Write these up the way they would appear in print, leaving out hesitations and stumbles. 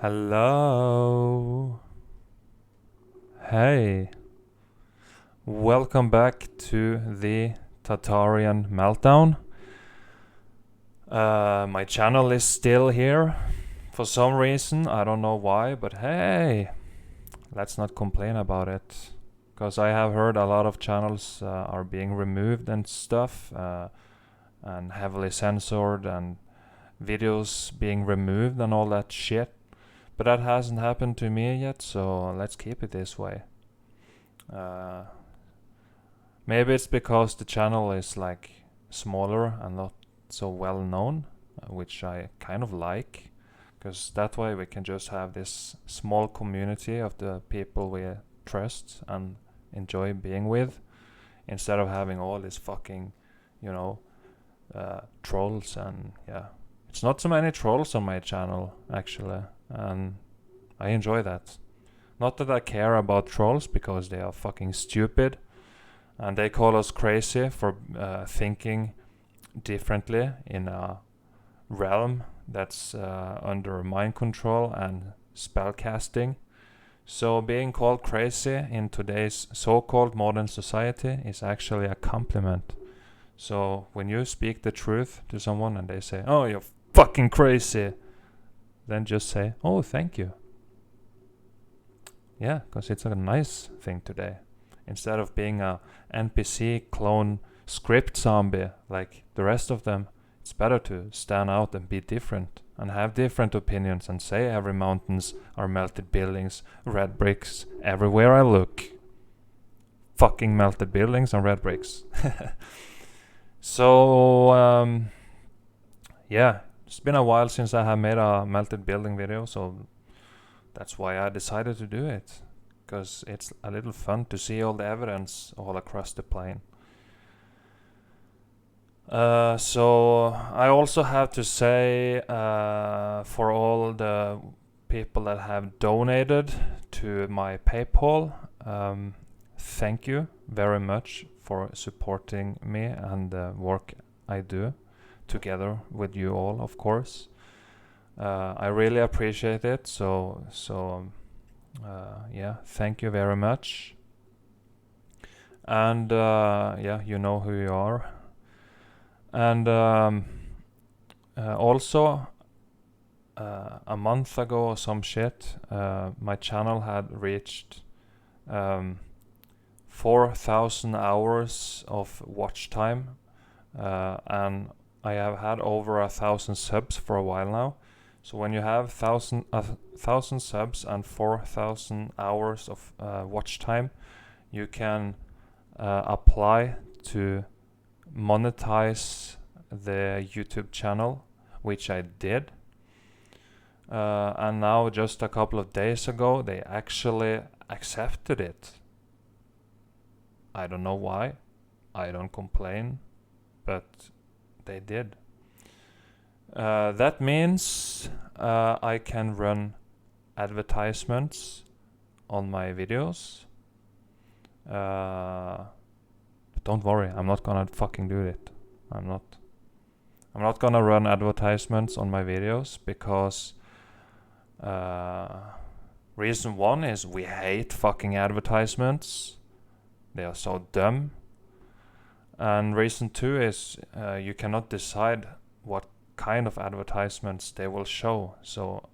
Hello. Hey. Welcome back to the Tartarian Meltdown. My channel is still here for some reason. I don't know why, but hey, let's not complain about it. Because I have heard a lot of channels are being removed and stuff, and heavily censored, and videos being removed and all that shit. But that hasn't happened to me yet, so let's keep it this way. Maybe it's because the channel is like smaller and not so well known, which I kind of like, because that way we can just have this small community of the people we trust and enjoy being with, instead of having all these fucking, trolls. And yeah, it's not so many trolls on my channel actually, and I enjoy that. Not that I care about trolls, because they are fucking stupid and they call us crazy for thinking differently in a realm that's under mind control and spell casting. So being called crazy in today's so-called modern society is actually a compliment. So when you speak the truth to someone and they say, "Oh, you're fucking crazy," then just say, "Oh, thank you." Yeah, because it's a nice thing today. Instead of being a NPC clone script zombie like the rest of them, it's better to stand out and be different and have different opinions and say every mountains are melted buildings, red bricks everywhere I look. Fucking melted buildings and red bricks. So, yeah, it's been a while since I have made a melted building video, so that's why I decided to do it, because it's a little fun to see all the evidence all across the plane. So I also have to say, for all the people that have donated to my PayPal, thank you very much for supporting me and the work I do together with you all, of course. I really appreciate it. So yeah, thank you very much. And yeah, you know who you are. And also, a month ago or some shit, my channel had reached 4,000 hours of watch time, and I have had over 1,000 subs for a while now. So when you have 1,000 subs and 4,000 hours of watch time, you can apply to monetize the YouTube channel, which I did. And now, just a couple of days ago, they actually accepted it. I don't know why. I don't complain, but they did. That means I can run advertisements on my videos. But don't worry, I'm not gonna fucking do it. I'm not gonna run advertisements on my videos, because reason one is we hate fucking advertisements. They are so dumb. And reason two is you cannot decide what kind of advertisements they will show. So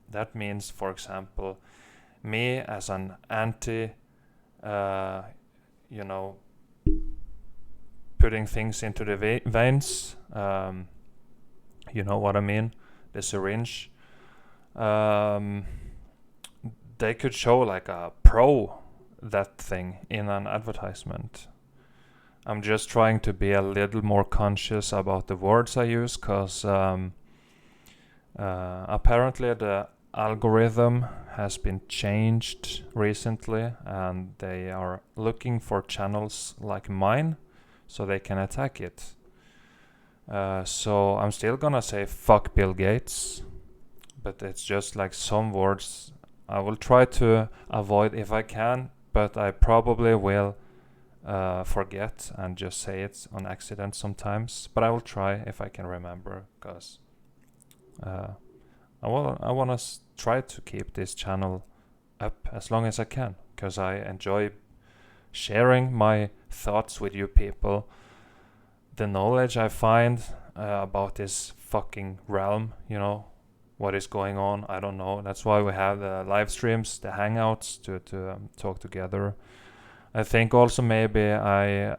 that means, for example, me as an anti, putting things into the veins, you know what I mean, the syringe. They could show like a pro that thing in an advertisement. I'm just trying to be a little more conscious about the words I use, because apparently the algorithm has been changed recently, and they are looking for channels like mine so they can attack it. So I'm still gonna say fuck Bill Gates, but it's just like some words I will try to avoid if I can, but I probably will forget and just say it on accident sometimes. But I will try if I can remember, because I wanna try to keep this channel up as long as I can, because I enjoy sharing my thoughts with you people, the knowledge I find about this fucking realm, you know, what is going on. I don't know. That's why we have the live streams, the hangouts to talk together. I think also maybe I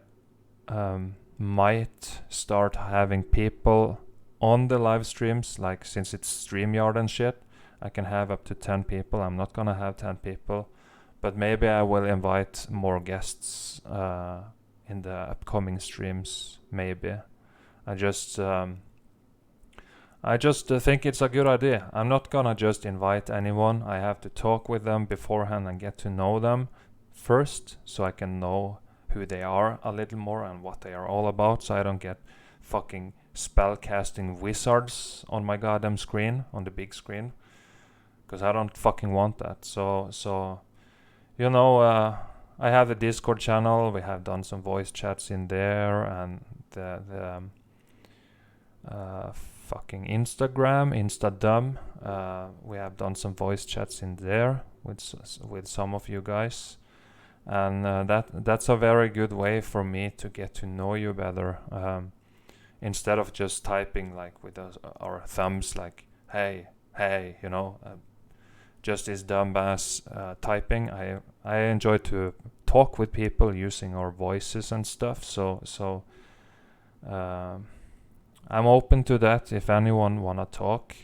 might start having people on the live streams, like since it's StreamYard and shit, I can have up to 10 people. I'm not gonna have 10 people, but maybe I will invite more guests in the upcoming streams, maybe. I just think it's a good idea. I'm not gonna just invite anyone. I have to talk with them beforehand and get to know them first, so I can know who they are a little more and what they are all about, so I don't get fucking spellcasting wizards on my goddamn screen, on the big screen, because I don't fucking want that. So you know, I have the Discord channel. We have done some voice chats in there, and the fucking Instagram, Instadum. We have done some voice chats in there with some of you guys, and that's a very good way for me to get to know you better. Instead of just typing like with our thumbs, like hey, you know, just this dumbass typing. I enjoy to talk with people using our voices and stuff. So I'm open to that. If anyone wanna talk,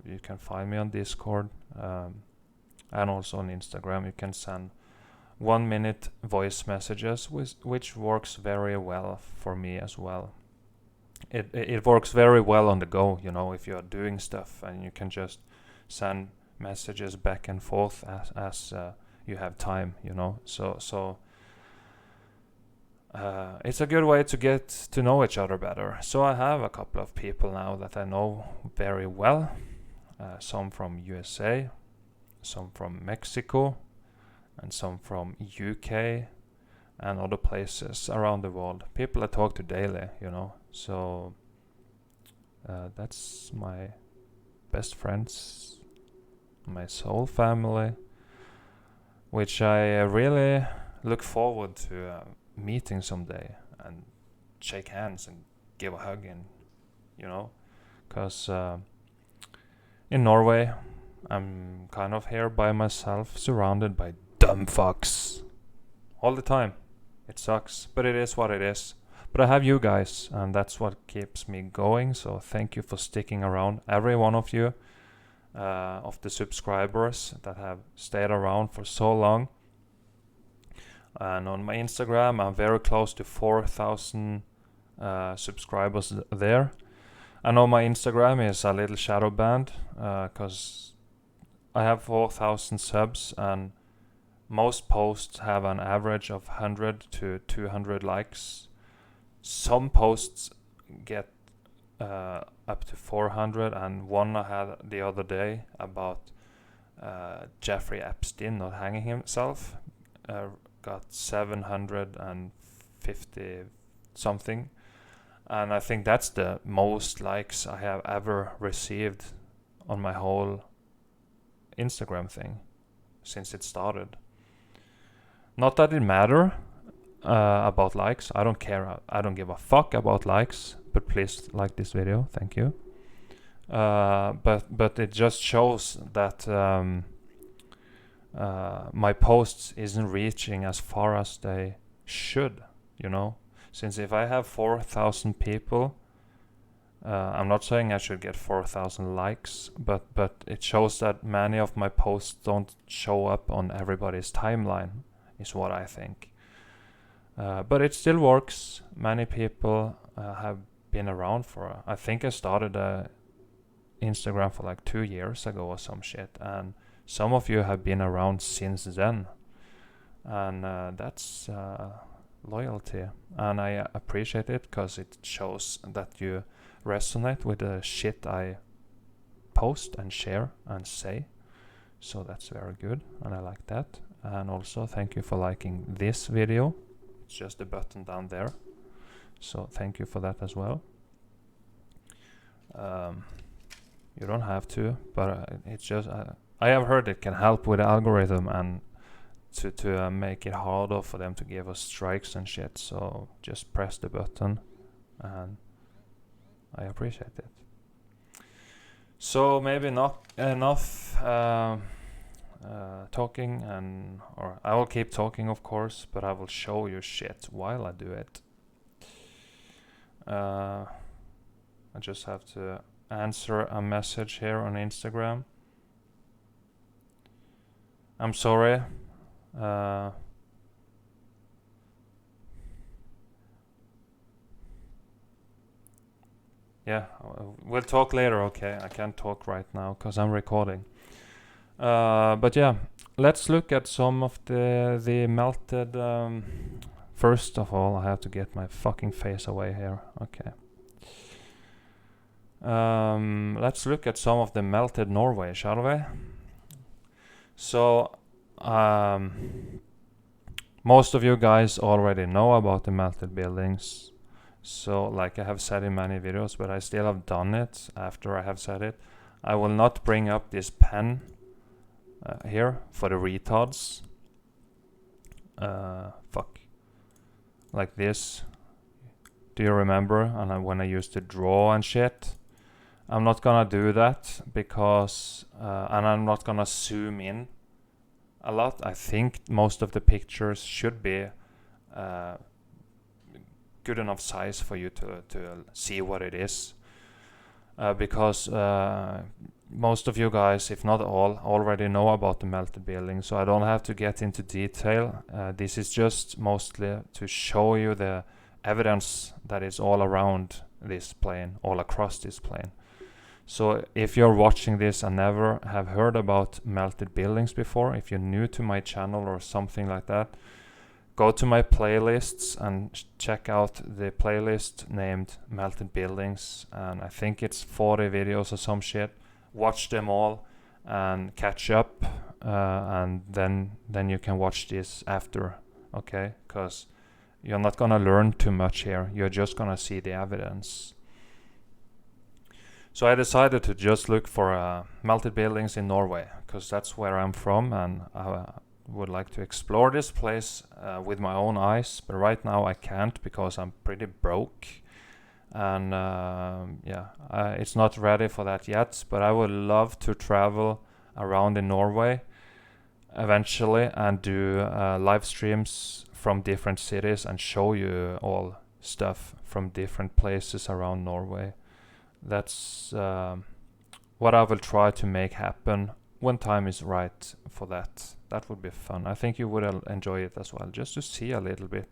you can find me on Discord, and also on Instagram. You can send 1-minute voice messages, which works very well for me as well. It works very well on the go, you know, if you're doing stuff and you can just send messages back and forth as you have time, you know. So it's a good way to get to know each other better. So I have a couple of people now that I know very well, some from USA, some from Mexico, and some from UK and other places around the world. People I talk to daily, you know. So that's my best friends, my soul family, which I really look forward to meeting someday and shake hands and give a hug, and you know, because in Norway I'm kind of here by myself, surrounded by dumb fucks all the time. It sucks, but it is what it is. But I have you guys, and that's what keeps me going. So thank you for sticking around, every one of you, of the subscribers that have stayed around for so long. And on my Instagram, I'm very close to 4,000 subscribers there. I know my Instagram is a little shadow banned, because I have 4,000 subs, and most posts have an average of 100 to 200 likes. Some posts get up to 400, and one I had the other day about Jeffrey Epstein not hanging himself got 750 something, and I think that's the most likes I have ever received on my whole Instagram thing since it started. Not that it matter about likes. I don't care. I don't give a fuck about likes. But please like this video. Thank you. But it just shows that my posts isn't reaching as far as they should. You know, since if I have 4,000 people, I'm not saying I should get 4,000 likes, but it shows that many of my posts don't show up on everybody's timeline, is what I think. But it still works. Many people have been around for, I think I started Instagram for like 2 years ago or some shit, and some of you have been around since then, and that's loyalty, and I appreciate it, because it shows that you resonate with the shit I post and share and say. So that's very good, and I like that. And also thank you for liking this video. It's just the button down there, so thank you for that as well. You don't have to, but it's just I have heard it can help with the algorithm and to make it harder for them to give us strikes and shit. So just press the button, and I appreciate it. So maybe not enough talking, or I will keep talking, of course, but I will show you shit while I do it. I just have to answer a message here on Instagram. I'm sorry. Yeah, we'll talk later, okay? I can't talk right now because I'm recording. But yeah, let's look at some of the melted... first of all, I have to get my fucking face away here. Okay. Let's look at some of the melted Norway, shall we? So, most of you guys already know about the melted buildings. So, like I have said in many videos, but I still have done it after I have said it. I will not bring up this pen here for the retards. Fuck. Like this. Do you remember? And when I used to draw and shit. I'm not gonna do that because, and I'm not gonna zoom in a lot. I think most of the pictures should be good enough size for you to see what it is. Because most of you guys, if not all, already know about the melted building, so I don't have to get into detail. This is just mostly to show you the evidence that is all around this plane, all across this plane. So if you're watching this and never have heard about melted buildings before, if you're new to my channel or something like that, go to my playlists and check out the playlist named Melted Buildings, and I think it's 40 videos or some shit. Watch them all and catch up, and then you can watch this after, okay? Because you're not gonna learn too much here, you're just gonna see the evidence. So I decided to just look for melted buildings in Norway, because that's where I'm from, and I would like to explore this place with my own eyes, but right now I can't because I'm pretty broke, and yeah, it's not ready for that yet, but I would love to travel around in Norway eventually and do live streams from different cities and show you all stuff from different places around Norway. That's what I will try to make happen when time is right for that. That would be fun. I think you would enjoy it as well, just to see a little bit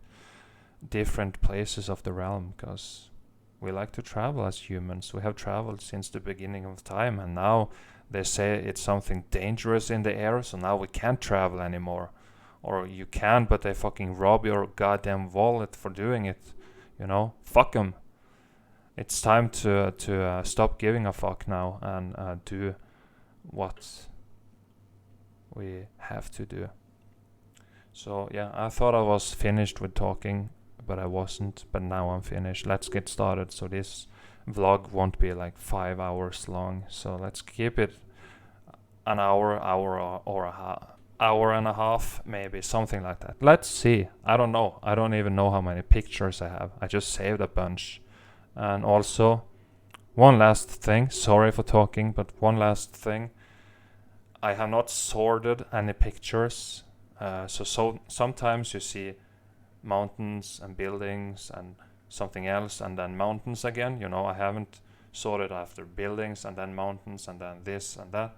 different places of the realm, because we like to travel as humans. We have traveled since the beginning of time, and now they say it's something dangerous in the air, so now we can't travel anymore. Or you can, but they fucking rob your goddamn wallet for doing it. You know? Fuck them. It's time to stop giving a fuck now and do what we have to do. So yeah, I thought I was finished with talking, but I wasn't, but now I'm finished. Let's get started. So this vlog won't be like 5 hours long, so let's keep it an hour or hour and a half, maybe, something like that. Let's see. I don't know. I don't even know how many pictures I have. I just saved a bunch. And also, one last thing, sorry for talking, but one last thing. I have not sorted any pictures, so sometimes you see mountains and buildings and something else and then mountains again. You know, I haven't sorted after buildings and then mountains and then this and that.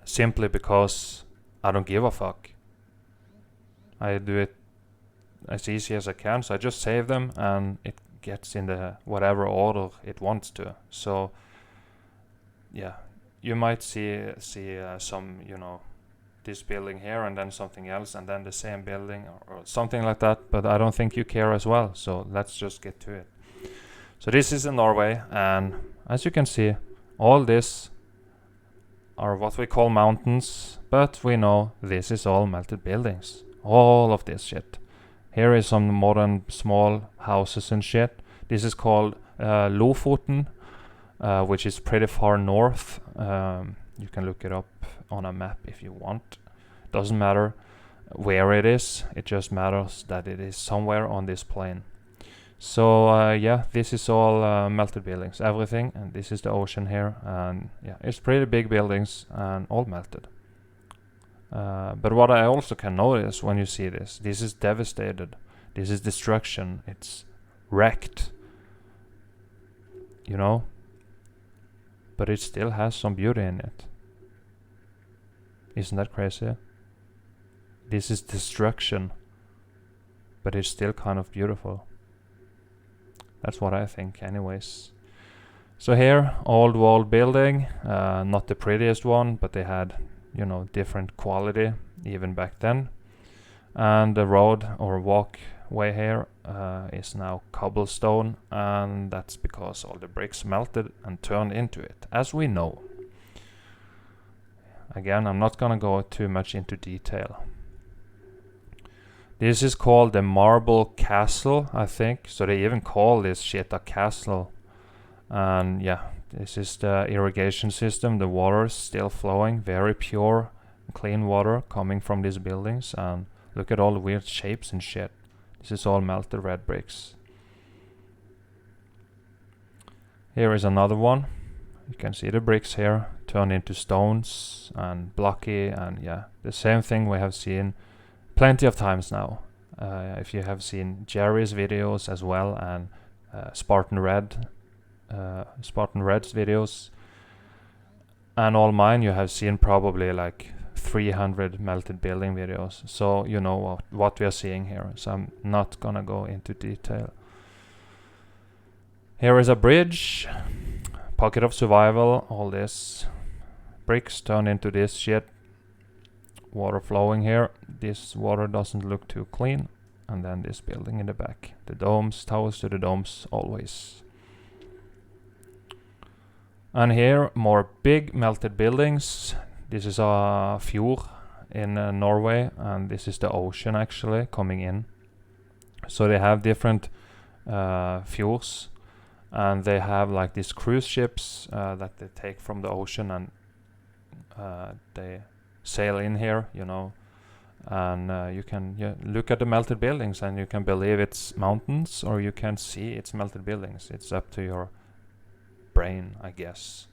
Simply because I don't give a fuck. I do it as easy as I can, so I just save them and it gets in the whatever order it wants to. So yeah, you might see some, you know, this building here and then something else and then the same building or something like that, but I don't think you care as well, so let's just get to it. So this is in Norway, and as you can see, all this are what we call mountains, but we know this is all melted buildings, all of this shit. Here is some modern small houses and shit. This is called Lofoten. which is pretty far north. You can look it up on a map if you want. Doesn't matter where it is, it just matters that it is somewhere on this plane. So yeah, this is all melted buildings, everything, and this is the ocean here, and yeah, it's pretty big buildings and all melted. But what I also can notice when you see this is devastated, this is destruction, it's wrecked, you know, but it still has some beauty in it. Isn't that crazy? This is destruction, but it's still kind of beautiful. That's what I think anyways. So here, old wall building, not the prettiest one, but they had, you know, different quality even back then. And the road or walkway here is now cobblestone, and that's because all the bricks melted and turned into it, as we know. Again, I'm not gonna go too much into detail. This is called the Marble Castle, I think. So they even call this shit a castle. And yeah, this is the irrigation system. The water is still flowing, very pure, clean water coming from these buildings. And look at all the weird shapes and shit. This is all melted red bricks. Here is another one. You can see the bricks here turned into stones and blocky, and yeah, the same thing we have seen plenty of times now. If you have seen Jerry's videos as well, and Spartan Red's videos, and all mine, you have seen probably like 300 melted building videos. So you know what we are seeing here. So I'm not gonna go into detail. Here is a bridge, pocket of survival. All this bricks turned into this shit. Water flowing here. This water doesn't look too clean. And then this building in the back. The domes, towers to the domes, always. And here, more big melted buildings. This is a fjord in Norway, and this is the ocean actually coming in. So they have different fjords, and they have like these cruise ships that they take from the ocean, and they sail in here, you know, and you can look at the melted buildings and you can believe it's mountains, or you can see it's melted buildings. It's up to your brain, I guess.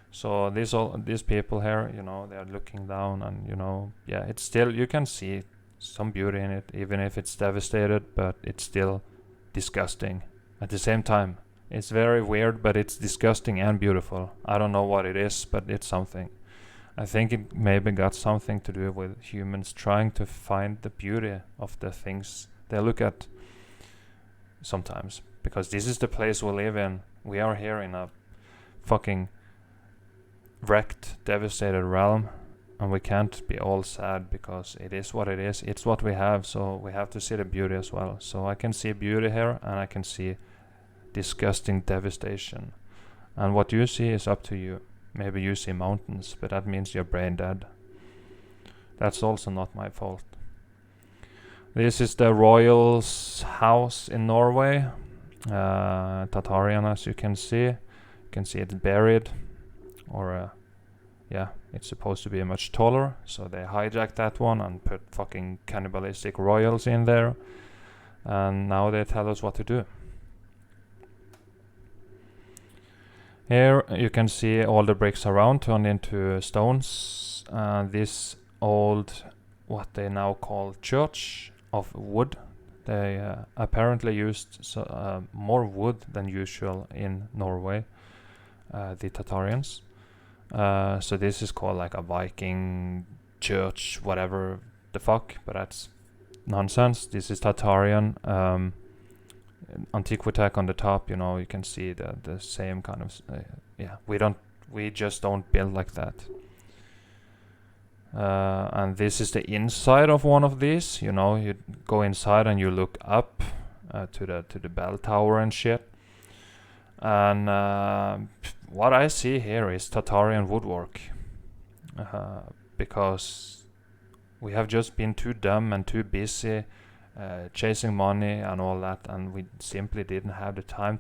So these people here, you know, they're looking down, and you know, yeah, it's still, you can see some beauty in it, even if it's devastated, but it's still disgusting at the same time. It's very weird, but it's disgusting and beautiful. I don't know what it is, but it's something. I think it maybe got something to do with humans trying to find the beauty of the things they look at sometimes. Because this is the place we live in. We are here in a fucking wrecked, devastated realm, and we can't be all sad because it is what it is. It's what we have, so we have to see the beauty as well. So I can see beauty here, and I can see disgusting devastation. And what you see is up to you. Maybe you see mountains, but that means you're brain dead. That's also not my fault. This is the royal's house in Norway. Tatarian, as you can see. You can see it's buried. Or, yeah, it's supposed to be much taller. So they hijacked that one and put fucking cannibalistic royals in there. And now they tell us what to do. Here you can see all the bricks around turned into stones. This old, what they now call church of wood. They apparently used more wood than usual in Norway, the Tatarians. So this is called like a Viking church, whatever the fuck, but that's nonsense. This is Tatarian. Antiquitech on the top, you know, you can see the same kind of yeah, we just don't build like that. And this is the inside of one of these, you know, you go inside and you look up to the bell tower and shit. And what I see here is Tatarian woodwork, because we have just been too dumb and too busy chasing money and all that, and we simply didn't have the time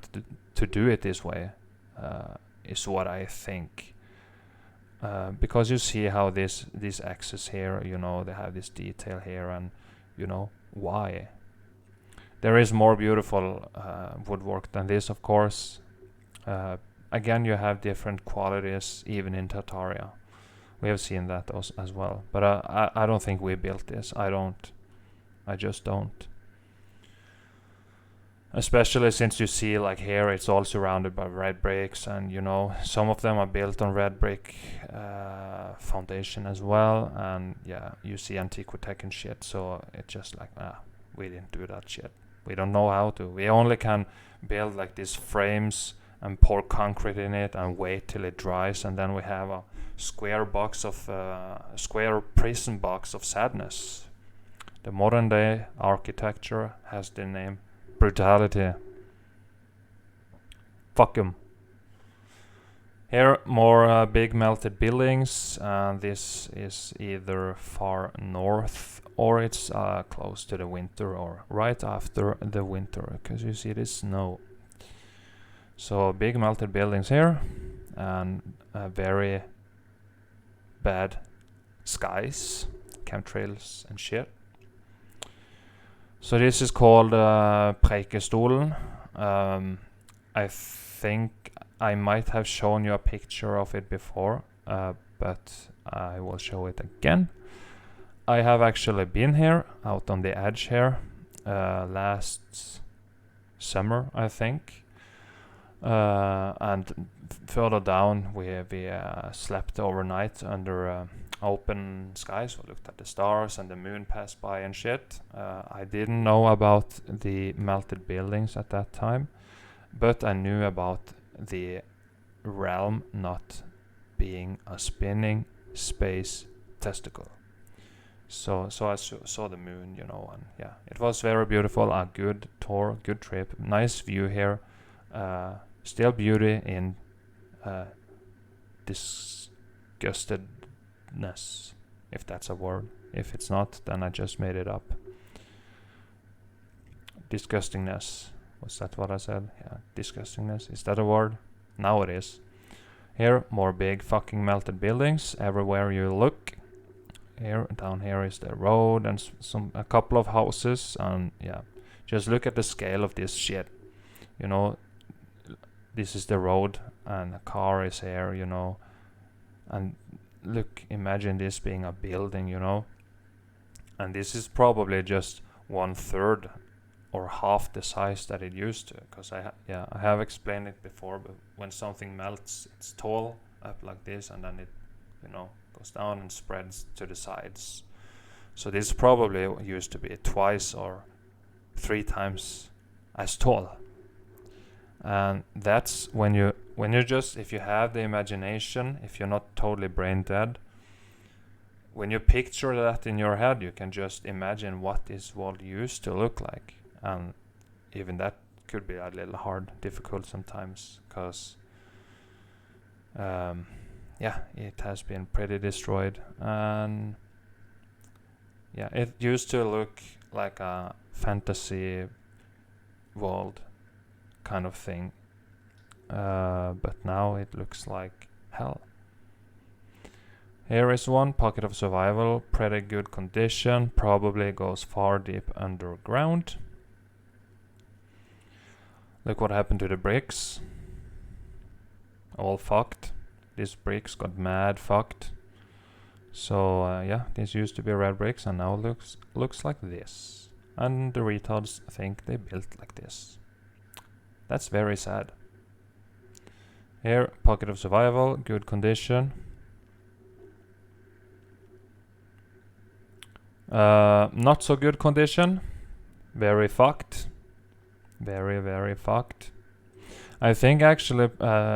to do it this way. is what I think. Because you see how this axis here, you know, they have this detail here, and you know why. There is more beautiful woodwork than this, of course. Again, you have different qualities even in Tartaria. We have seen that as well. But I don't think we built this. I just don't. Especially since you see, like here, it's all surrounded by red bricks, and you know, some of them are built on red brick foundation as well. And yeah, you see Antiquitech and shit, so it's just like, we didn't do that shit. We don't know how to. We only can build like these frames and pour concrete in it and wait till it dries, and then we have a square prison box of sadness. The modern day architecture has the name brutality. Fuck 'em. Here, more big melted buildings, and this is either far north or it's close to the winter or right after the winter, because you see this snow. So big melted buildings here, and very bad skies, chemtrails and shit. So this is called Preikestolen. I think I might have shown you a picture of it before, but I will show it again. I have actually been here, out on the edge here, last summer, I think. And further down, we slept overnight under open skies. We looked at the stars and the moon passed by and shit. I didn't know about the melted buildings at that time, but I knew about the realm not being a spinning space testicle. So I saw the moon, you know, and yeah, it was very beautiful. A good tour, good trip, nice view here. Still beauty in disgustedness, if that's a word. If it's not, then I just made it up. Disgustingness. Was that what I said? Yeah, disgustingness. Is that a word? Now it is. Here, more big fucking melted buildings everywhere you look. Here, down here is the road and a couple of houses, and yeah, just look at the scale of this shit. You know, this is the road and a car is here, you know, and look, imagine this being a building, you know, and this is probably just 1/3 or half the size that it used to, because I have explained it before, but when something melts, it's tall up like this, and then it, you know, goes down and spreads to the sides. So this probably used to be 2 or 3 times as tall. And that's when you just, if you have the imagination, if you're not totally brain dead, when you picture that in your head, you can just imagine what this world used to look like. And even that could be a little hard, difficult sometimes, because yeah, it has been pretty destroyed. And yeah, it used to look like a fantasy world kind of thing, but now it looks like hell. Here is one pocket of survival, pretty good condition, probably goes far deep underground. Look what happened to the bricks. All fucked. These bricks got mad fucked. So yeah, these used to be red bricks, and now looks like this. And the retards think they built like this. That's very sad. Here, pocket of survival, good condition. Not so good condition. Very fucked. Very, very fucked. I think actually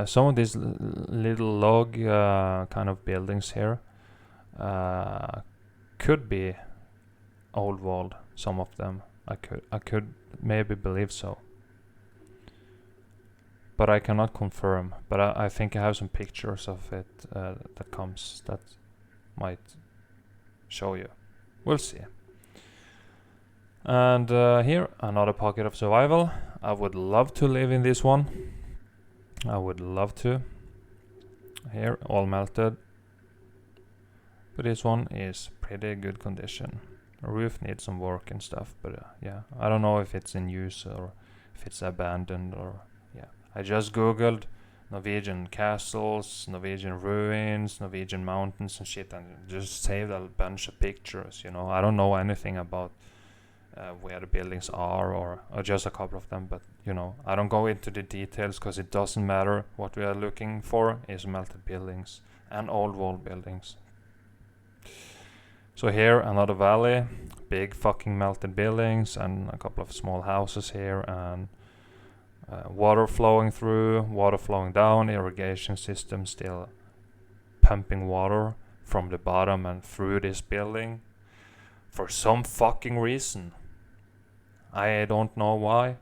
some of these little log kind of buildings here could be old world. Some of them. I could maybe believe so. But I cannot confirm. But I think I have some pictures of it that might show you. We'll see. And here, another pocket of survival. I would love to live in this one. I would love to. Here, all melted. But this one is pretty good condition. The roof needs some work and stuff, but yeah, I don't know if it's in use or if it's abandoned or yeah. I just googled Norwegian castles, Norwegian ruins, Norwegian mountains and shit, and just saved a bunch of pictures, you know. I don't know anything about where the buildings are or just a couple of them, but you know, I don't go into the details because it doesn't matter. What we are looking for is melted buildings and old wall buildings. So here, another valley, big fucking melted buildings and a couple of small houses here, and water flowing through, water flowing down, irrigation system still pumping water from the bottom and through this building for some fucking reason. I don't know why.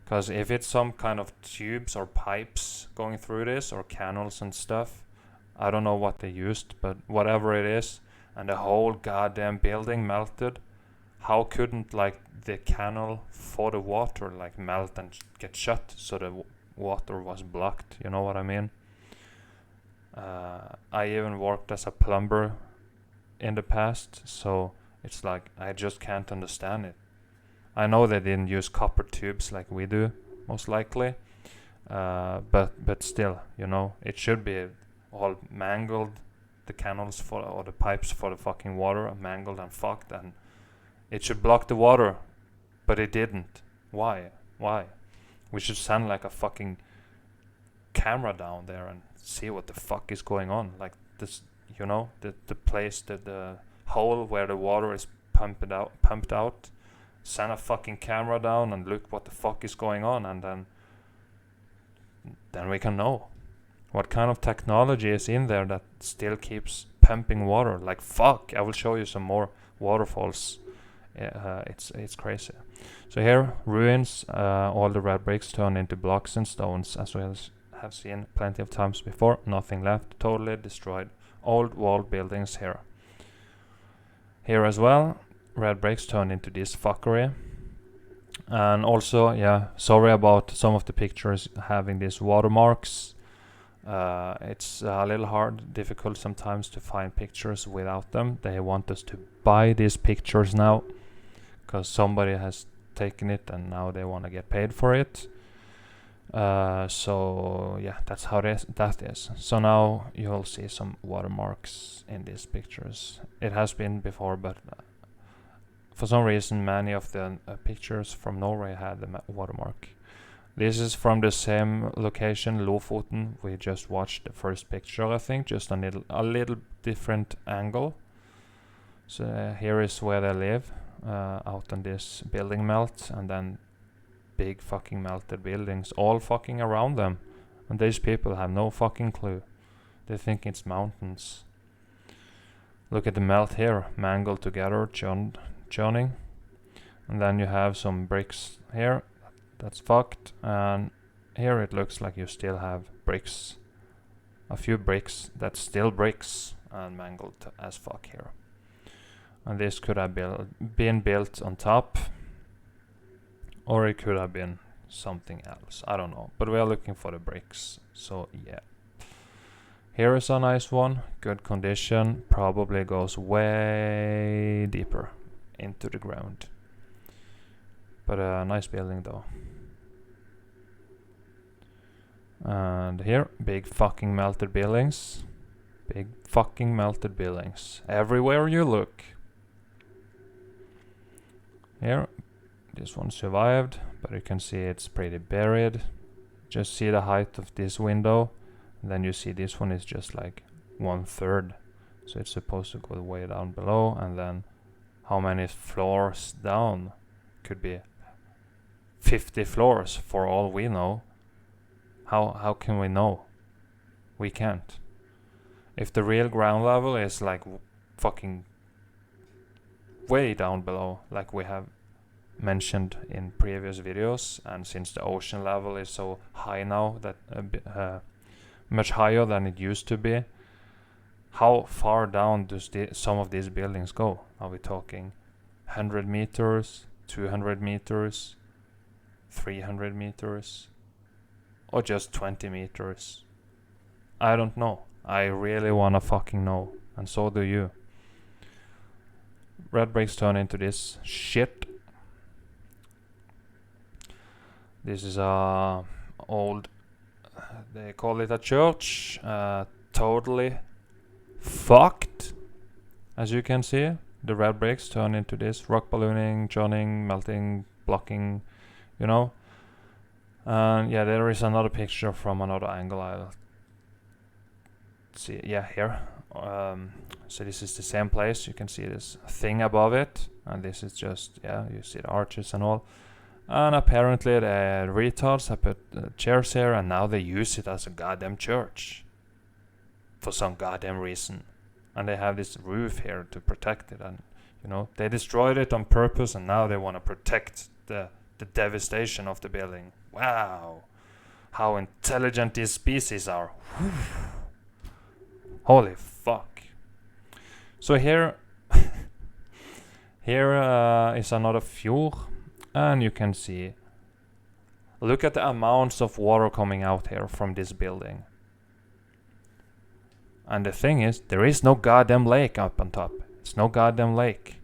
Because if it's some kind of tubes or pipes going through this or canals and stuff, I don't know what they used, but whatever it is, and the whole goddamn building melted, how couldn't like the canal for the water like melt and get shut so the water was blocked? You know what I mean? I even worked as a plumber in the past, so it's like I just can't understand it. I know they didn't use copper tubes like we do, most likely, but still, you know, it should be all mangled, the canals for or the pipes for the fucking water are mangled and fucked, and it should block the water, but it didn't. Why? We should send like a fucking camera down there and see what the fuck is going on. Like this, you know, the place that the hole where the water is pumped out. Send a fucking camera down and look what the fuck is going on, and then we can know what kind of technology is in there that still keeps pumping water. Like fuck, I will show you some more waterfalls. It's crazy. So here, ruins, all the red bricks turn into blocks and stones, as we have seen plenty of times before. Nothing left, totally destroyed. Old wall buildings here. Here as well, red bricks turn into this fuckery. And also, yeah, sorry about some of the pictures having these watermarks. It's a little difficult sometimes to find pictures without them. They want us to buy these pictures now because somebody has taken it and now they want to get paid for it. So yeah, that's how that is. So now you'll see some watermarks in these pictures. It has been before, but for some reason many of the pictures from Norway had the watermark. This is from the same location, Lofoten. We just watched the first picture, I think, just a little different angle. So here is where they live, out on this building melt, and then big fucking melted buildings all fucking around them. And these people have no fucking clue. They think it's mountains. Look at the melt here, mangled together, churning. And then you have some bricks here. That's fucked, and here it looks like you still have bricks. A few bricks that's still bricks and mangled as fuck here. And this could have been built on top, or it could have been something else. I don't know, but we are looking for the bricks, so yeah. Here is a nice one, good condition, probably goes way deeper into the ground. But a nice building though. And here, big fucking melted buildings. Big fucking melted buildings. Everywhere you look. Here, this one survived, but you can see it's pretty buried. Just see the height of this window. And then you see this one is just like 1/3. So it's supposed to go way down below, and then how many floors down? Could be 50 floors for all we know. How can we know? We can't. If the real ground level is like fucking way down below, like we have mentioned in previous videos, and since the ocean level is so high now, that much higher than it used to be, how far down does some of these buildings go? Are we talking 100 meters, 200 meters, 300 meters, or just 20 meters? I don't know. I really wanna fucking know, and so do you. Red bricks turn into this shit. This is a old, they call it a church, totally fucked. As you can see, the red bricks turn into this rock ballooning, churning, melting, blocking, you know. And yeah, there is another picture from another angle. I'll see. Yeah, here. So this is the same place. You can see this thing above it, and this is just, yeah, you see the arches and all. And apparently the retards have put chairs here, and now they use it as a goddamn church for some goddamn reason. And they have this roof here to protect it, and you know, they destroyed it on purpose, and now they want to protect the devastation of the building. Wow, how intelligent these species are. Holy fuck. So here is another fjord, and you can see, look at the amounts of water coming out here from this building. And the thing is, there is no goddamn lake up on top. It's no goddamn lake.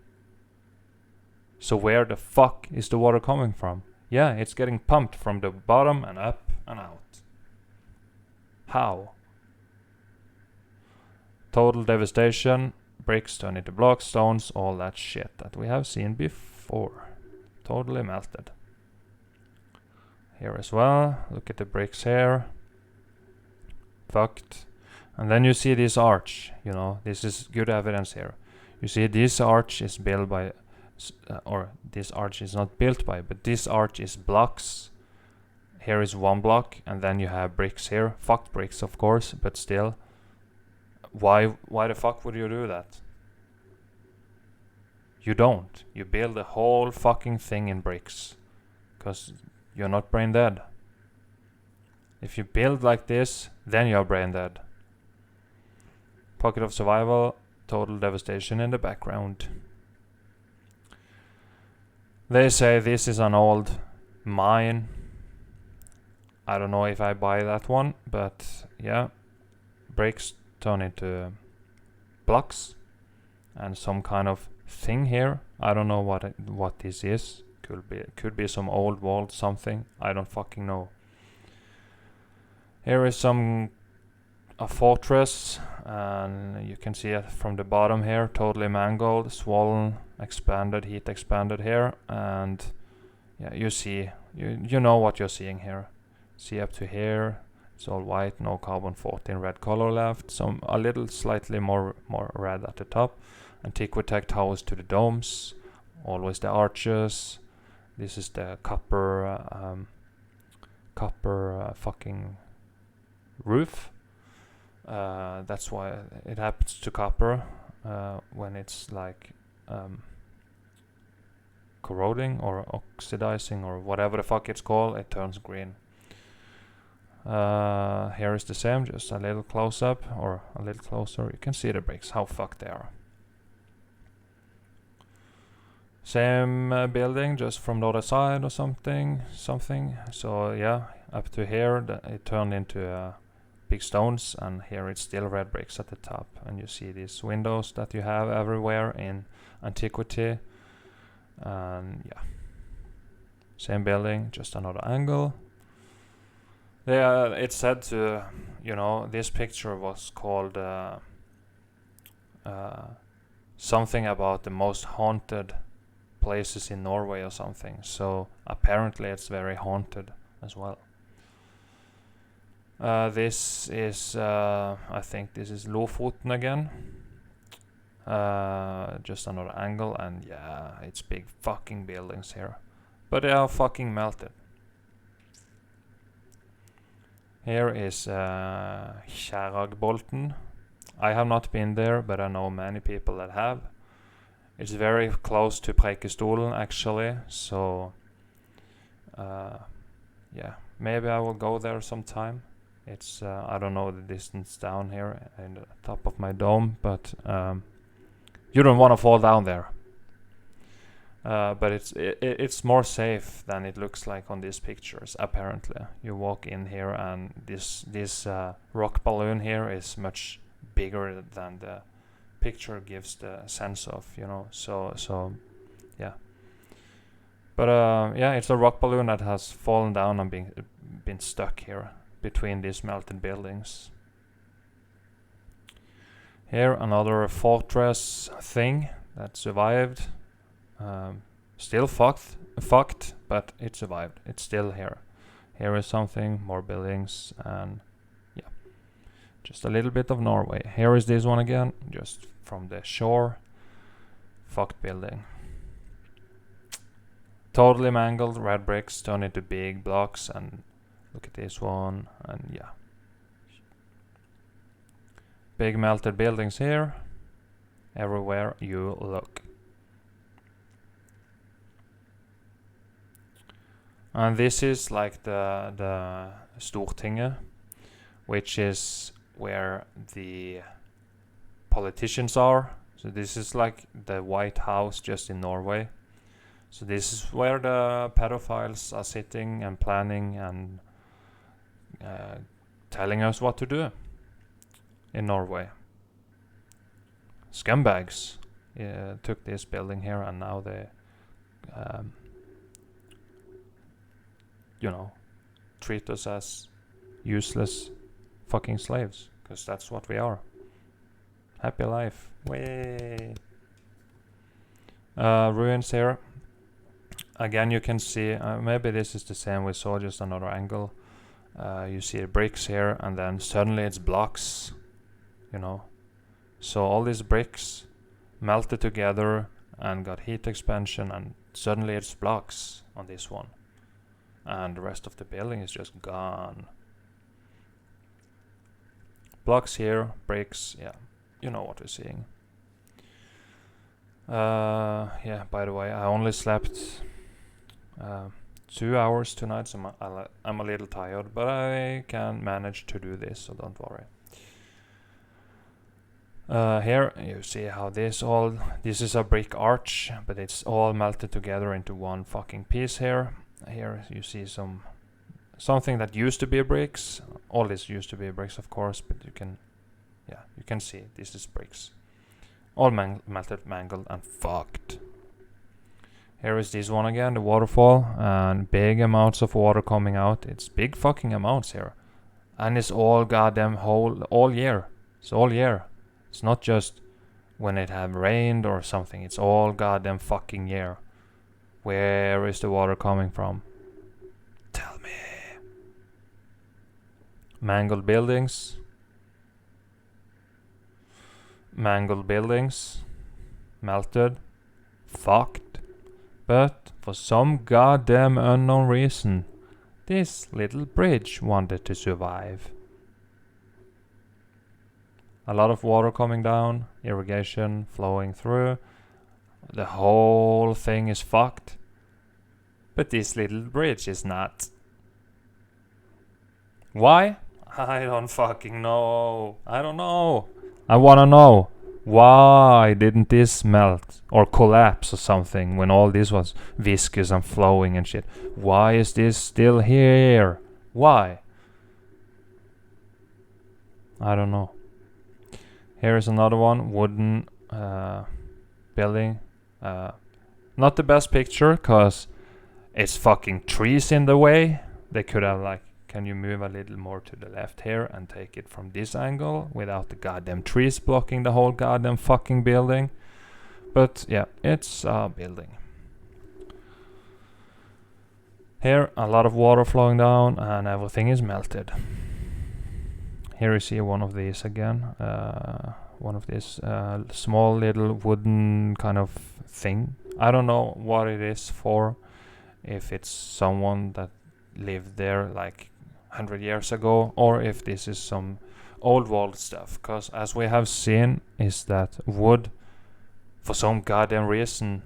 So where the fuck is the water coming from? Yeah, it's getting pumped from the bottom and up and out. How? Total devastation. Bricks turn into blocks, stones, all that shit that we have seen before. Totally melted. Here as well. Look at the bricks here. Fucked. And then you see this arch, you know, this is good evidence here. You see this arch is built by, or this arch is not built by, but this arch is blocks. Here is one block, and then you have bricks here. Fucked bricks, of course, but still. Why the fuck would you do that? You don't. You build the whole fucking thing in bricks. Because you're not brain dead. If you build like this, then you're brain dead. Pocket of survival, total devastation in the background. They say this is an old mine. I don't know if I buy that one, but yeah. Bricks turn into blocks and some kind of thing here. I don't know what this is. Could be some old wall, something. I don't fucking know. Here is a fortress, and you can see it from the bottom here, totally mangled, swollen, expanded, heat expanded here, and yeah, you see, you know what you're seeing here. See up to here, it's all white, no carbon 14 red color left, a little slightly more red at the top. Antiquitech towers to the domes, always the arches. This is the copper fucking roof. That's why it happens to copper when it's like corroding or oxidizing or whatever the fuck it's called, it turns green. Here is the same, just a little close up or a little closer. You can see the bricks, how fucked they are. Same building, just from the other side or something. So yeah, up to here, it turned into big stones, and here it's still red bricks at the top. And you see these windows that you have everywhere in antiquity. And yeah, same building, just another angle. Yeah, it's said to, you know, this picture was called something about the most haunted places in Norway or something. So apparently it's very haunted as well. This is, I think this is Lofoten again. Just another angle, and yeah, it's big fucking buildings here. But they are fucking melted. Here is Kjæragbolten. I have not been there, but I know many people that have. It's very close to Preikestolen actually, so yeah, maybe I will go there sometime. It's I don't know the distance down here in the top of my dome, but you don't want to fall down there. But it's more safe than it looks like on these pictures. Apparently, you walk in here and this rock balloon here is much bigger than the picture gives the sense of, you know. So yeah. But yeah, it's a rock balloon that has fallen down and been stuck here between these melted buildings. Here another fortress thing that survived. Still fucked, but it survived. It's still here. Here is something, more buildings, and yeah, just a little bit of Norway. Here is this one again, just from the shore. Fucked building. Totally mangled, red bricks turned into big blocks, and look at this one, and yeah. Big melted buildings here, everywhere you look. And this is like the Stortinget, which is where the politicians are. So this is like the White House just in Norway. So this is where the pedophiles are sitting and planning and telling us what to do in Norway. Scumbags took this building here, and now they you know, treat us as useless fucking slaves, because that's what we are. Happy life. Way. Ruins here. Again, you can see, maybe this is the same we saw, just another angle. You see the bricks here, and then suddenly it's blocks, you know. So all these bricks melted together and got heat expansion, and suddenly it's blocks on this one. And the rest of the building is just gone. Blocks here, bricks, yeah, you know what we're seeing. Yeah, by the way, I only slept 2 hours tonight, so I'm a little tired, but I can manage to do this, so don't worry. Here you see how this is a brick arch, but it's all melted together into one fucking piece here. Here you see something that used to be bricks. All this used to be bricks, of course, but you can see this is bricks. All melted, mangled, and fucked. Here is this one again, the waterfall, and big amounts of water coming out. It's big fucking amounts here. And it's all goddamn all year. It's all year. It's not just when it have rained or something. It's all goddamn fucking year. Where is the water coming from? Tell me. Mangled buildings. Mangled buildings. Melted. Fucked. But for some goddamn unknown reason, this little bridge wanted to survive. A lot of water coming down, irrigation flowing through. The whole thing is fucked. But this little bridge is not. Why? I don't fucking know. I don't know. I wanna know. Why didn't this melt or collapse or something when all this was viscous and flowing and shit? Why is this still here? Why? I don't know. Here is another one, wooden building. Not the best picture, cause it's fucking trees in the way. They could have like, can you move a little more to the left here and take it from this angle without the goddamn trees blocking the whole goddamn fucking building? But yeah, it's a building. Here, a lot of water flowing down and everything is melted. Here you see one of these again. One of these small little wooden kind of thing. I don't know what it is for. If it's someone that lived there like 100 years ago, or if this is some old world stuff. Because as we have seen, is that wood, for some goddamn reason,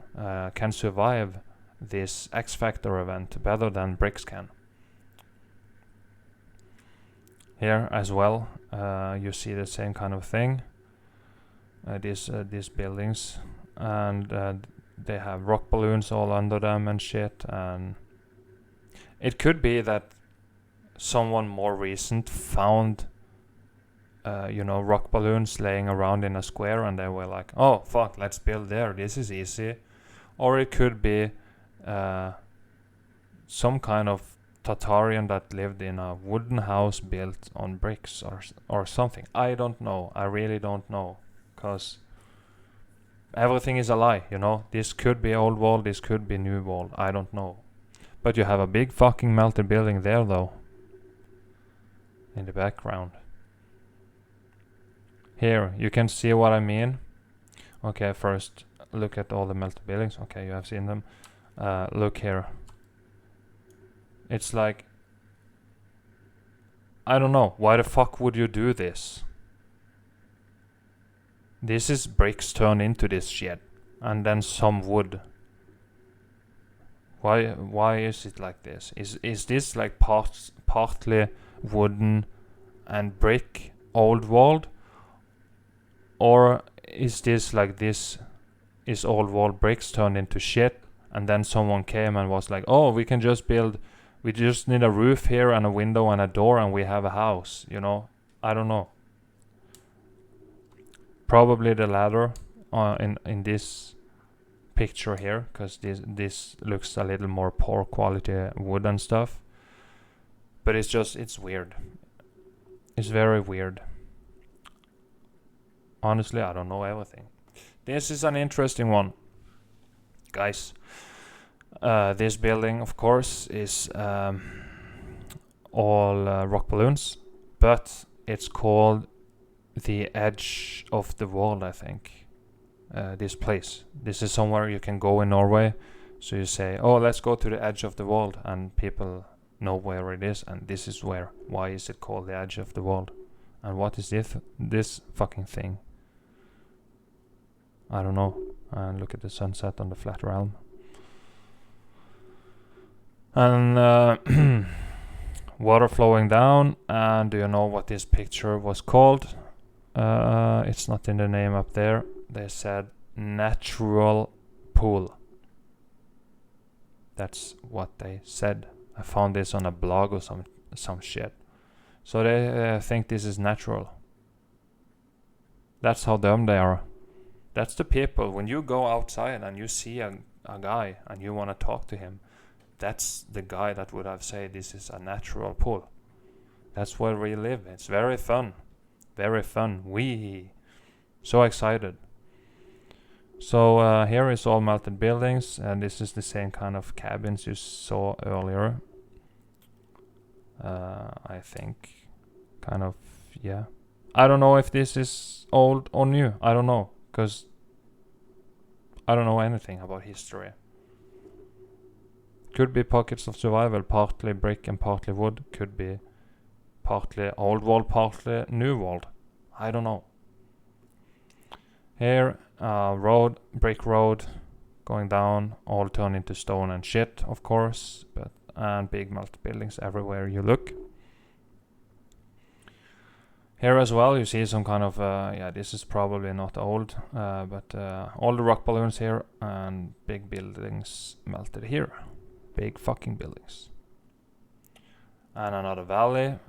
can survive this X Factor event better than bricks can. Here as well, you see the same kind of thing. These buildings, and they have rock balloons all under them and shit, and it could be that someone more recent found rock balloons laying around in a square, and they were like, oh fuck, let's build there, this is easy. Or it could be some kind of Tatarian that lived in a wooden house built on bricks or something. I don't know. I really don't know, because everything is a lie, This could be old world, this could be new world. I don't know. But you have a big fucking melted building there, though, in the background. Here, you can see what I mean. Okay, first look at all the melted buildings. Okay, you have seen them. Look here. It's like, I don't know, why the fuck would you do this? This is bricks turned into this shit, and then some wood. Why is it like this? Is this like partly wooden and brick old world? Or is this like this is old world bricks turned into shit, and then someone came and was like, oh, we just need a roof here and a window and a door and we have a house, I don't know. Probably the latter in this picture here, because this looks a little more poor quality wood and stuff. But it's weird. It's very weird. Honestly, I don't know everything. This is an interesting one, guys. This building, of course, is all rock balloons, but it's called the edge of the world, I think. This place. This is somewhere you can go in Norway. So you say, oh, let's go to the edge of the world, and people know where it is, and this is where. Why is it called the edge of the world? And what is this fucking thing? I don't know. And look at the sunset on the flat realm. And water flowing down. And do you know what this picture was called? It's not in the name up there. They said natural pool. That's what they said. I found this on a blog or some shit. So they think this is natural. That's how dumb they are. That's the people. When you go outside and you see a guy and you want to talk to him, that's the guy that would have said this is a natural pool. That's where we live. It's very fun. Very fun. We so excited. So here is all melted buildings, and this is the same kind of cabins you saw earlier. I think. Kind of, yeah. I don't know if this is old or new. I don't know, because I don't know anything about history. Could be pockets of survival, partly brick and partly wood. Could be partly old world, partly new world. I don't know. Here, road, brick road, going down, all turned into stone and shit, of course, and big melted buildings everywhere you look. Here as well, you see some kind of, this is probably not old, but all the rock balloons here and big buildings melted here. Big fucking buildings. And another valley.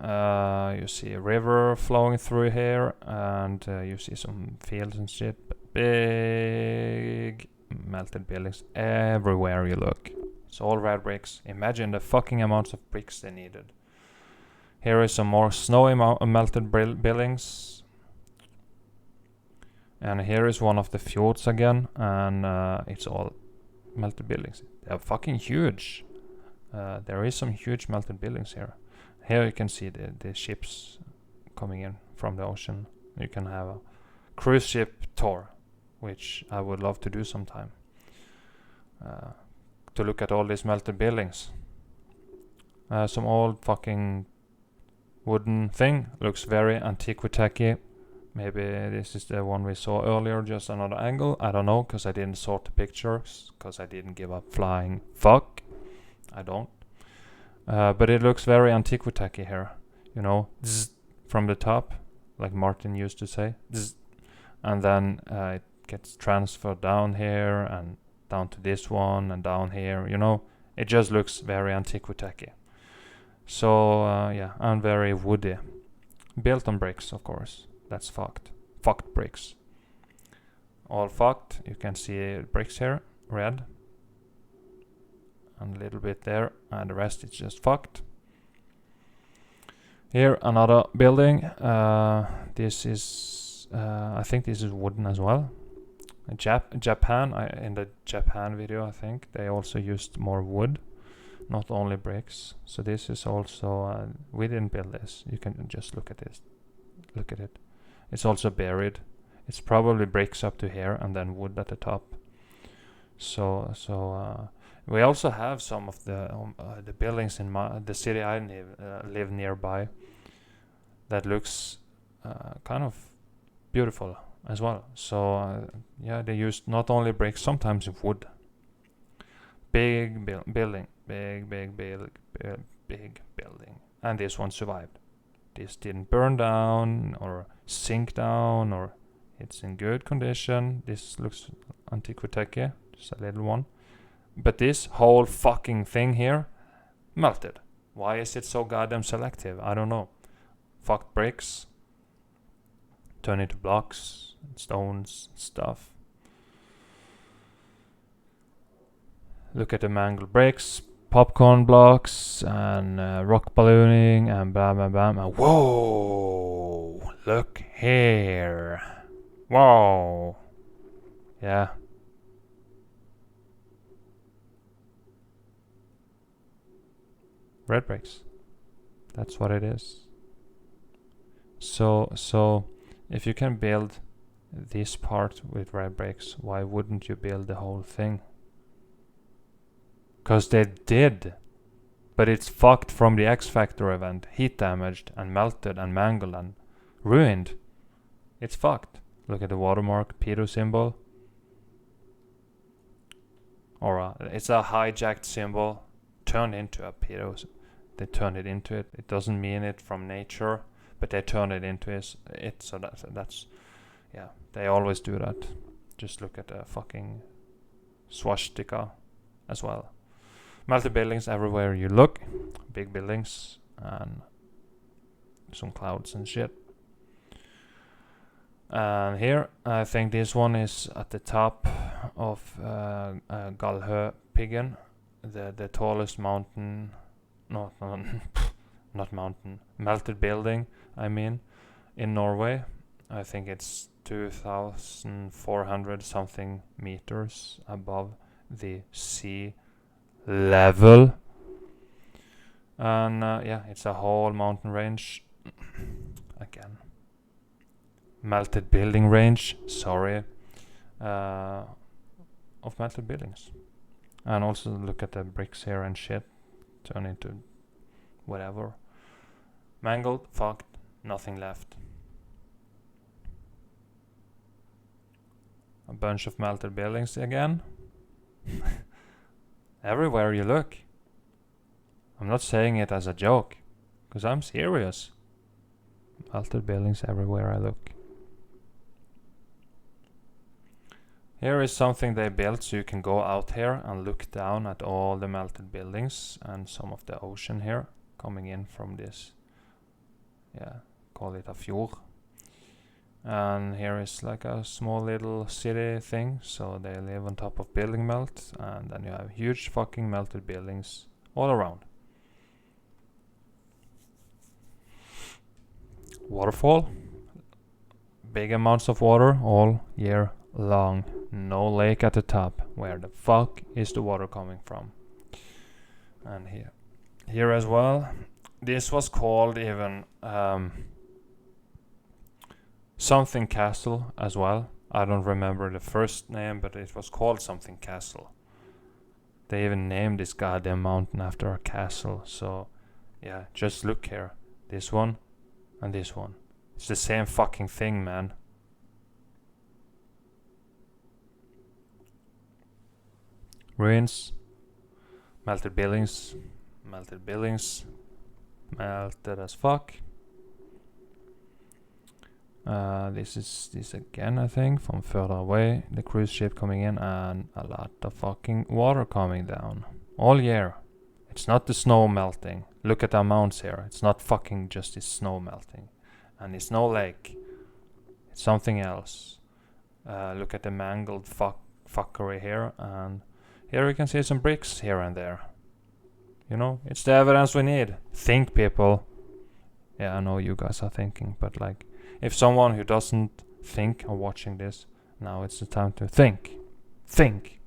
You see a river flowing through here, and you see some fields and shit. Big melted buildings everywhere you look. It's all red bricks. Imagine the fucking amounts of bricks they needed. Here is some more snowy melted buildings. And here is one of the fjords again, and it's all melted buildings. They're fucking huge. There is some huge melted buildings here. Here you can see the ships coming in from the ocean. You can have a cruise ship tour, which I would love to do sometime. To look at all these melted buildings. Some old fucking wooden thing. Looks very antiquity. Maybe this is the one we saw earlier, just another angle. I don't know, because I didn't sort the pictures, because I didn't give a flying fuck. I don't. But it looks very antiquity here. You know, zzz, from the top, like Martin used to say. Zzz, and then it gets transferred down here, and down to this one and down here, you know. It just looks very antiquity. So yeah, and very woody. Built on bricks, of course. That's fucked. Fucked bricks. All fucked. You can see bricks here, red. And a little bit there, and the rest is just fucked. Here, another building. This is, I think this is wooden as well. Japan, in the Japan video, I think they also used more wood, not only bricks. So this is also, we didn't build this. You can just look at this. Look at it. It's also buried. It's probably bricks up to here and then wood at the top. So we also have some of the buildings in the city I live nearby that looks kind of beautiful as well. So yeah, they used not only bricks, sometimes wood. Big building, big building, and this one survived. This didn't burn down or sink down, or it's in good condition. This looks antiquity, just a little one. But this whole fucking thing here melted. Why is it so goddamn selective? I don't know. Fucked bricks. Turn into blocks, stones, stuff. Look at the mangled bricks, popcorn blocks, and rock ballooning, and blah blah blah. And whoa! Look here. Whoa! Yeah. Red bricks. That's what it is. So if you can build this part with red bricks, why wouldn't you build the whole thing? Cause they did. But it's fucked from the X Factor event. Heat damaged and melted and mangled and ruined. It's fucked. Look at the watermark, pedo symbol. Or it's a hijacked symbol turned into a pedo. They turned it into it. It doesn't mean it from nature, but they turn it into it. So that's yeah. They always do that. Just look at the fucking swastika as well. Melted buildings everywhere you look. Big buildings and some clouds and shit. And here, I think this one is at the top of Galhøpiggen, the tallest mountain. Not mountain. Melted building, I mean, in Norway. I think it's 2,400 something meters above the sea level. And yeah, it's a whole mountain range. Again. Melted building range, sorry. Of melted buildings. And also look at the bricks here and shit. Turn into whatever. Mangled, fucked, nothing left. A bunch of melted buildings again. Everywhere you look. I'm not saying it as a joke, because I'm serious. Melted buildings everywhere I look. Here is something they built so you can go out here and look down at all the melted buildings and some of the ocean here coming in from this, yeah, call it a fjord. And here is like a small little city thing, so they live on top of building melt, and then you have huge fucking melted buildings all around. Waterfall, big amounts of water all year long. No lake at the top. Where the fuck is the water coming from? And here as well. This was called even something castle as well. I don't remember the first name, but it was called something castle. They even named this goddamn mountain after a castle. So yeah, just look here. This one and this one. It's the same fucking thing, man. Ruins, melted buildings, melted as fuck. This is this again, I think, from further away. The cruise ship coming in and a lot of fucking water coming down all year. It's not the snow melting. Look at the amounts here. It's not fucking just the snow melting. And it's no lake. It's something else. Look at the mangled fuckery here. And here you can see some bricks here and there. You know, it's the evidence we need. Think, people. Yeah, I know you guys are thinking, but like, if someone who doesn't think are watching this, now it's the time to think. Think.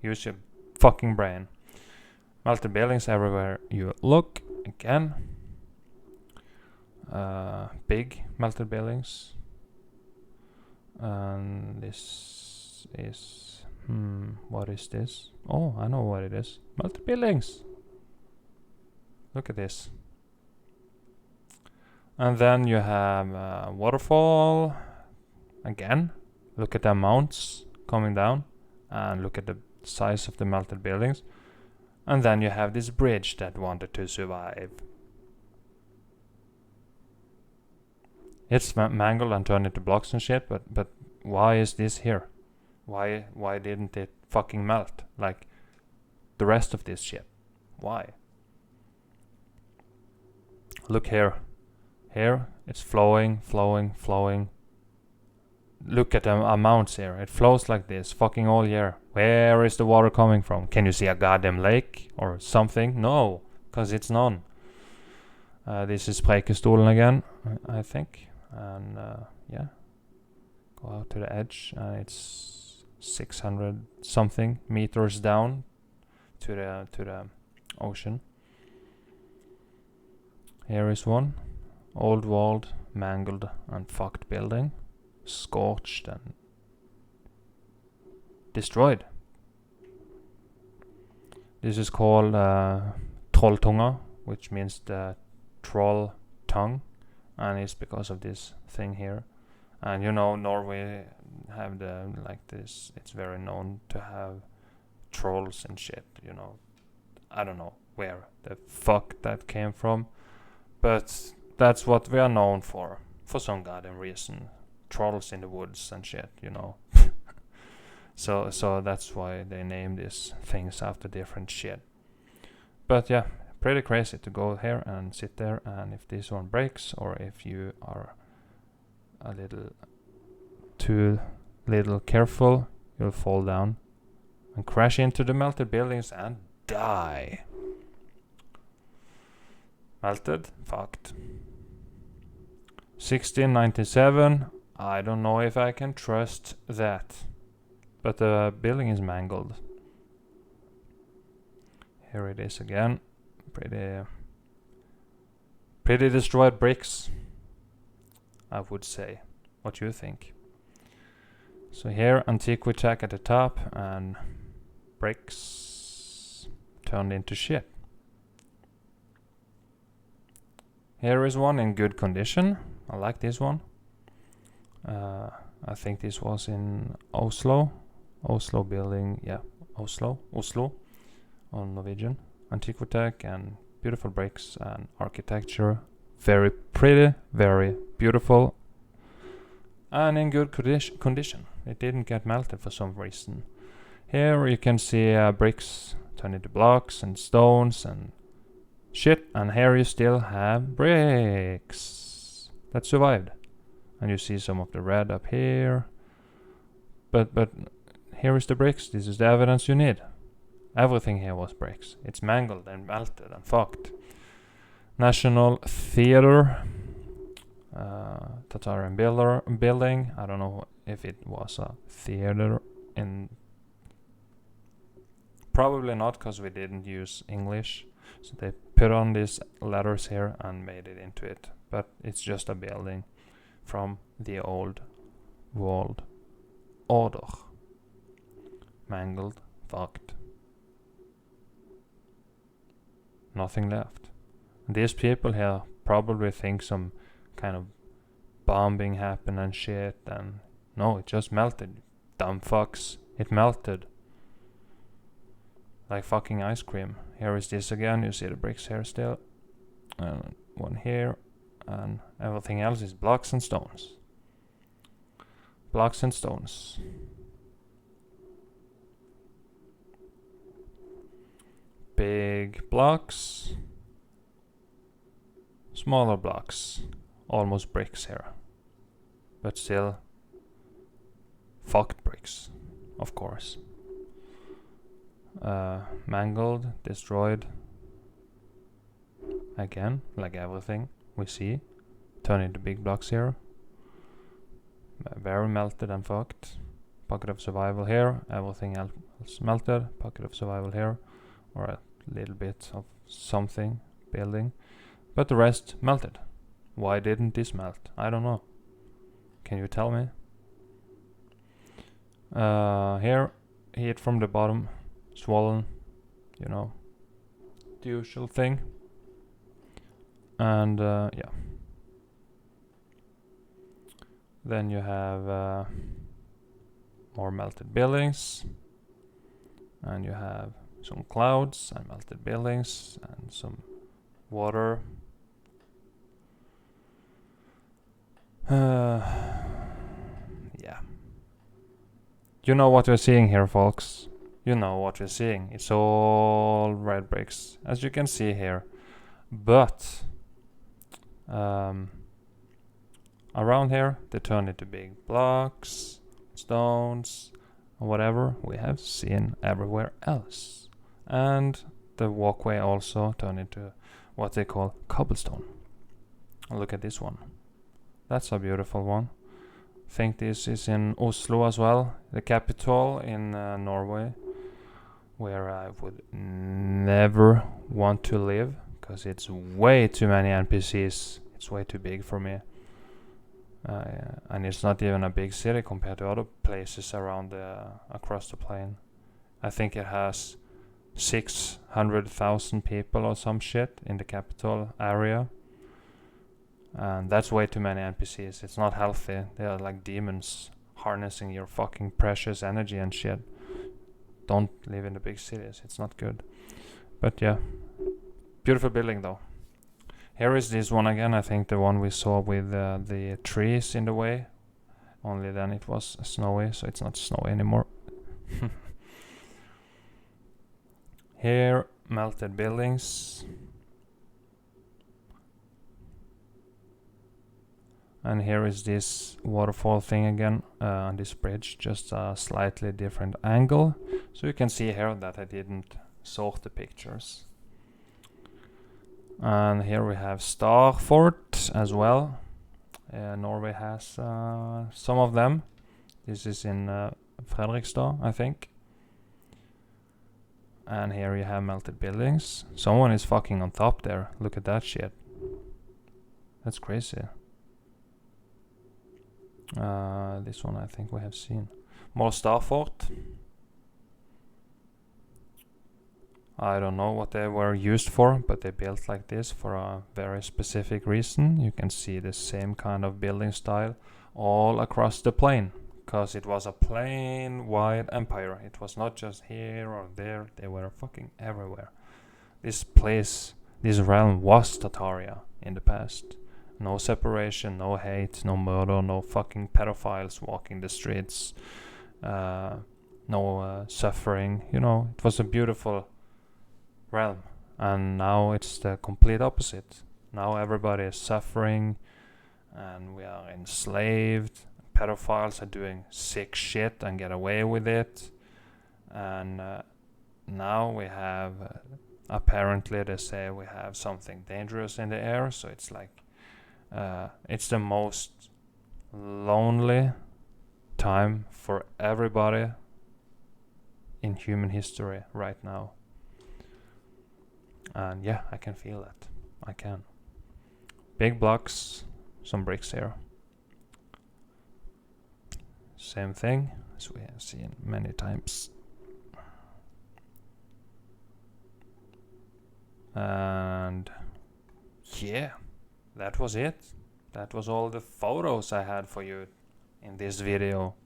Use your fucking brain. Melted buildings everywhere you look. Again. Big melted buildings. And this is... what is this? Oh, I know what it is. Melted buildings. Look at this. And then you have waterfall. Again. Look at the amounts coming down. And look at the size of the melted buildings. And then you have this bridge that wanted to survive. It's mangled and turned into blocks and shit, but why is this here? Why didn't it fucking melt like the rest of this shit? Why? Look here. Here, it's flowing. Look at the amounts here. It flows like this fucking all year. Where is the water coming from? Can you see a goddamn lake or something? No, because it's none. This is Preikestolen again, I think. And yeah, go out to the edge, and it's 600 something meters down to the ocean. Here is one. Old walled, mangled and fucked building. Scorched and destroyed. This is called Trolltunga, which means the troll tongue, and it's because of this thing here. And you know, Norway have the like this. It's very known to have trolls and shit. You know, I don't know where the fuck that came from, but that's what we are known for some goddamn reason. Trolls in the woods and shit, you know. So that's why they name these things after different shit. But yeah, pretty crazy to go here and sit there, and if this one breaks, or if you are a little too careful, you'll fall down and crash into the melted buildings and die. Melted, fucked. 1697. I don't know if I can trust that. But the building is mangled. Here it is again. Pretty destroyed bricks, I would say. What do you think? So here, Antiquitech at the top, and bricks turned into shit. Here is one in good condition. I like this one. I think this was in Oslo building, yeah, Oslo on Norwegian. Antiquitech and beautiful bricks and architecture, very pretty, very beautiful, and in good condition. It didn't get melted for some reason. Here you can see bricks turned into blocks and stones and shit, and here you still have bricks that survived. And you see some of the red up here. But here is the bricks. This is the evidence you need. Everything here was bricks. It's mangled and melted and fucked. National Theatre. Tatarian building. I don't know if it was a theater in... Probably not, because we didn't use English. So they put on these letters here and made it into it. But it's just a building from the old world order. Mangled, fucked. Nothing left. And these people here probably think some kind of bombing happened and shit, and no, it just melted. Dumb fucks. It melted. Like fucking ice cream. Here is this again. You see the bricks here still. And one here. And everything else is blocks and stones. blocks and stones. Big blocks, smaller blocks, almost bricks here, but still fucked bricks, of course. Mangled, destroyed, again, like everything we see, turn into big blocks here. Very melted and fucked. Pocket of survival here, everything else melted. Pocket of survival here, or a little bit of something building, but the rest melted. Why didn't this melt? I don't know. Can you tell me? Here, heat from the bottom, swollen, you know, the usual thing. And yeah. Then you have more melted buildings, and you have some clouds and melted buildings and some water. Yeah. You know what we're seeing here, folks. You know what we're seeing. It's all red bricks, as you can see here. But around here, they turn into big blocks, stones, or whatever we have seen everywhere else. And the walkway also turned into what they call cobblestone. Look at this one. That's a beautiful one. I think this is in Oslo as well, the capital in Norway, where I would never want to live, because it's way too many NPCs. It's way too big for me. And it's not even a big city compared to other places around across the plain. I think it has 600,000 people or some shit in the capital area. And that's way too many NPCs. It's not healthy. They are like demons harnessing your fucking precious energy and shit. Don't live in the big cities. It's not good. But yeah. Beautiful building though. Here is this one again. I think the one we saw with the trees in the way. Only then it was snowy, so it's not snowy anymore. Here, melted buildings. And here is this waterfall thing again on this bridge, just a slightly different angle. So you can see here that I didn't sort the pictures. And here we have Star Fort as well. Norway has some of them. This is in Fredrikstad, I think. And here you have melted buildings. Someone is fucking on top there. Look at that shit. That's crazy. This one I think we have seen. More Star Fort. I don't know what they were used for, but they built like this for a very specific reason. You can see the same kind of building style all across the plain, because it was a plain wide empire. It was not just here or there, they were fucking everywhere. This place, this realm was Tartaria in the past. No separation, no hate, no murder, no fucking pedophiles walking the streets, no suffering. You know, it was a beautiful realm, and now it's the complete opposite. Now everybody is suffering, and we are enslaved. Pedophiles are doing sick shit and get away with it, and now we have apparently they say we have something dangerous in the air. So it's like it's the most lonely time for everybody in human history right now. And yeah, I can feel that. I can. Big blocks, some bricks here. Same thing as we have seen many times. And yeah, that was it. That was all the photos I had for you in this video.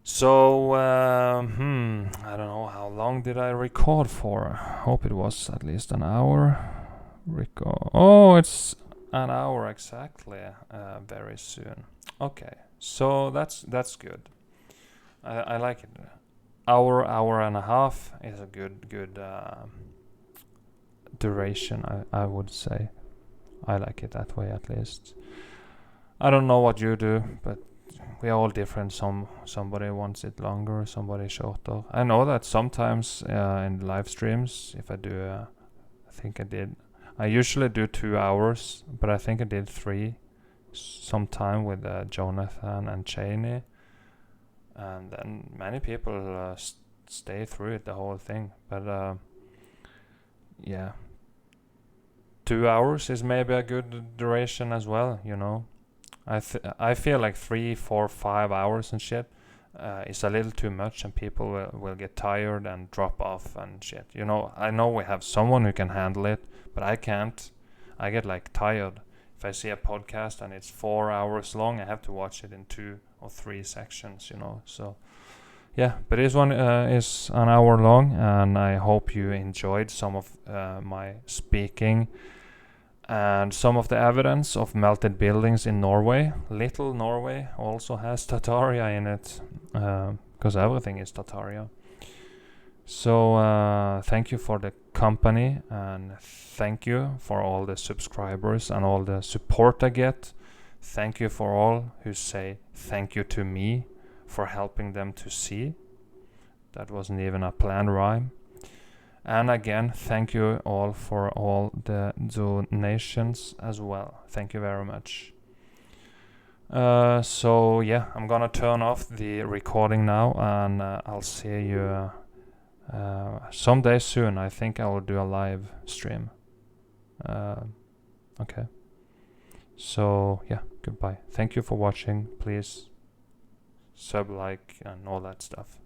So, I don't know how long did I record for. Hope it was at least an hour. Oh, it's an hour exactly. Very soon. Okay, so that's good. I like it. Hour and a half is a good duration. I would say. I like it that way at least. I don't know what you do, but we are all different. Somebody wants it longer, somebody shorter. I know that sometimes in live streams, if I do, I think I did. I usually do 2 hours, but I think I did 3 sometime with Jonathan and Cheney, and then many people stay through it the whole thing. But yeah, 2 hours is maybe a good duration as well. You know, I feel like 3, 4, 5 hours and shit is a little too much, and people will get tired and drop off and shit. You know, I know we have someone who can handle it, but I can't. I get like tired. If I see a podcast and it's 4 hours long, I have to watch it in 2 or 3 sections. You know, so yeah. But this one is an hour long, and I hope you enjoyed some of my speaking and some of the evidence of melted buildings in Norway. Little Norway also has Tartaria in it, because everything is Tartaria. So thank you for the company, and thank you for all the subscribers and all the support I get. Thank you for all who say thank you to me for helping them to see. That wasn't even a planned rhyme. And again, thank you all for all the donations as well. Thank you very much. So yeah, I'm gonna turn off the recording now, and I'll see you someday soon. I think I will do a live stream. Okay. So yeah, goodbye. Thank you for watching. Please sub, like, and all that stuff.